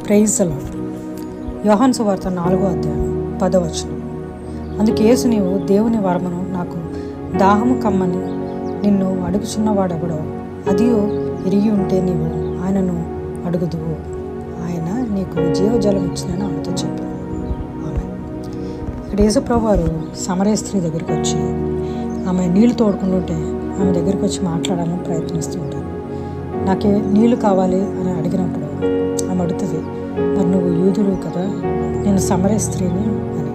Praise the lord. యోహాను సువార్త 4వ అధ్యాయం 10వ వచనం. అందుకు యేసు, నీవు దేవుని వరమును నాకు దాహము కమ్మని నిన్ను అడుగుచున్నవాడెవడో అదియో ఎరిగి ఉంటే నీవు ఆయనను అడుగుదువు, ఆయన నీకు జీవజలం ఇచ్చినని ఆమెతో చెప్పాను. ఆమె ఇక్కడ యేసుప్రభు వారు సమరయ స్త్రీ దగ్గరికి వచ్చి ఆమె నీళ్లు తోడుకుంటుంటే ఆమె దగ్గరికి వచ్చి మాట్లాడాలని ప్రయత్నిస్తుంటారు. నాకే నీళ్లు కావాలి అని అడిగినప్పుడు ఆమె అడుగుతుంది, మరి నువ్వు యూదుడు కదా, నేను సమరయ స్త్రీని అని.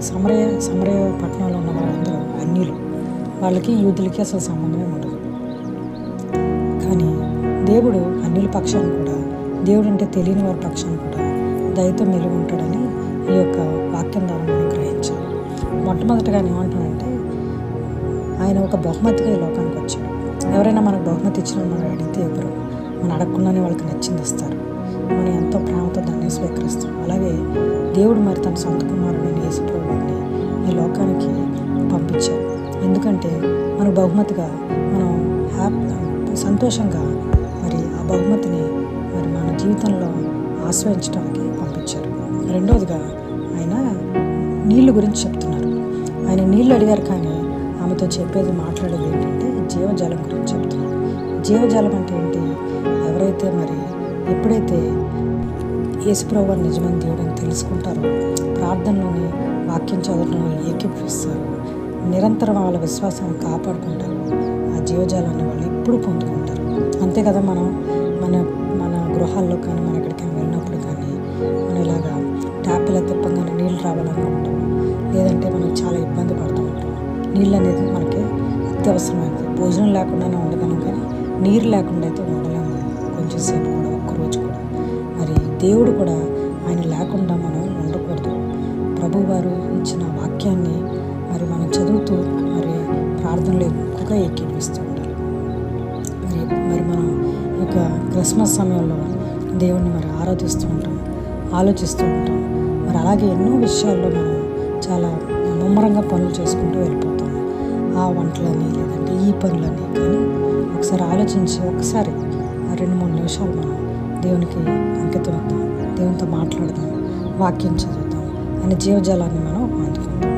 సమరయ పట్టణంలో ఉన్న వాళ్ళందరూ అన్యులు, వాళ్ళకి యూదులకి అసలు సంబంధమే ఉండదు. కానీ దేవుడు అన్యుల పక్షాన్ని కూడా, దేవుడు అంటే తెలియని వారి పక్షాన్ని కూడా దయతో మెలుగు ఉంటాడని ఈ యొక్క వాక్యం ద్వారా మనం గ్రహించాలి. మొట్టమొదటిగా ఏమంటాడంటే, ఆయన ఒక బహుమతిగా ఈ లోకానికి వచ్చాడు. ఎవరైనా మనకు బహుమతి ఇచ్చిన మనం అడిగితే ఎవరు మనం అడగకుండానే వాళ్ళకి నచ్చింది ఇస్తారు. మనం ఎంతో ప్రేమతో దాన్ని స్వీకరిస్తాం. అలాగే దేవుడు మరి తన సొంత కుమారుడైన యేసుప్రభువుని ఈ లోకానికి పంపించారు. ఎందుకంటే మనకు బహుమతిగా మనం సంతోషంగా మరి ఆ బహుమతిని మరి మన జీవితంలో ఆస్వాదించడానికి పంపించారు. రెండవదిగా ఆయన నీళ్ళ గురించి చెప్తున్నారు. ఆయన నీళ్ళు అడిగారు, కానీ ఆమెతో చెప్పేది మాట్లాడేది ఏంటంటే జీవజలం గురించి చెప్తున్నారు. జీవజలం అంటే ఏంటి? ఎవరైతే మరి ఎప్పుడైతే యేసుప్రభువు నిజమైన దేవుడు అని తెలుసుకుంటారో, ప్రార్థనలోని వాక్యం చదవడంలో ఏకీభవిస్తారు, నిరంతరం వాళ్ళ విశ్వాసాన్ని కాపాడుకుంటారు, ఆ జీవజాలాన్ని వాళ్ళు ఎప్పుడు పొందుకుంటారు. అంతే కదా, మన గృహాల్లో కానీ మన ఎక్కడికైనా వెళ్ళినప్పుడు కానీ మనం ఇలాగా ట్యాప్లో తిప్పంగానే నీళ్ళు రావాలనుకుంటాం, లేదంటే మనం చాలా ఇబ్బంది పడుతూ ఉంటాం. నీళ్ళు అనేది మనకి అత్యవసరమైనది. భోజనం లేకుండానే ఉండగలం, కానీ నీరు లేకుండా అయితే ఉండలేము కొంచెం సేపు కూడా, ఒక్కరోజు కూడా. మరి దేవుడు కూడా ఆయన లేకుండా మనం ఉండకూడదు. ప్రభువారు ఇచ్చిన వాక్యాన్ని మరి మనం చదువుతూ మరి ప్రార్థనలు ఎక్కువగా ఏకీభవిస్తూ ఉండాలి. మరి మనం ఈ యొక్క క్రిస్మస్ సమయంలో దేవుణ్ణి మరి ఆరాధిస్తూ ఉంటాం, ఆలోచిస్తూ ఉంటాం. మరి అలాగే ఎన్నో విషయాల్లో మనం చాలా ముమ్మరంగా పనులు చేసుకుంటూ వెళ్ళిపోతాం. ఆ వంటలని, లేదంటే ఈ పనులని. కానీ ఒకసారి ఆలోచించి ఒకసారి 2-3 నిమిషాలు మనం దేవునికి అంకితం ఇద్దాం, దేవునితో మాట్లాడదాం, వాక్యం చదువుతాం, ఆయన జీవజాలాన్ని మనం అందుకుందాం.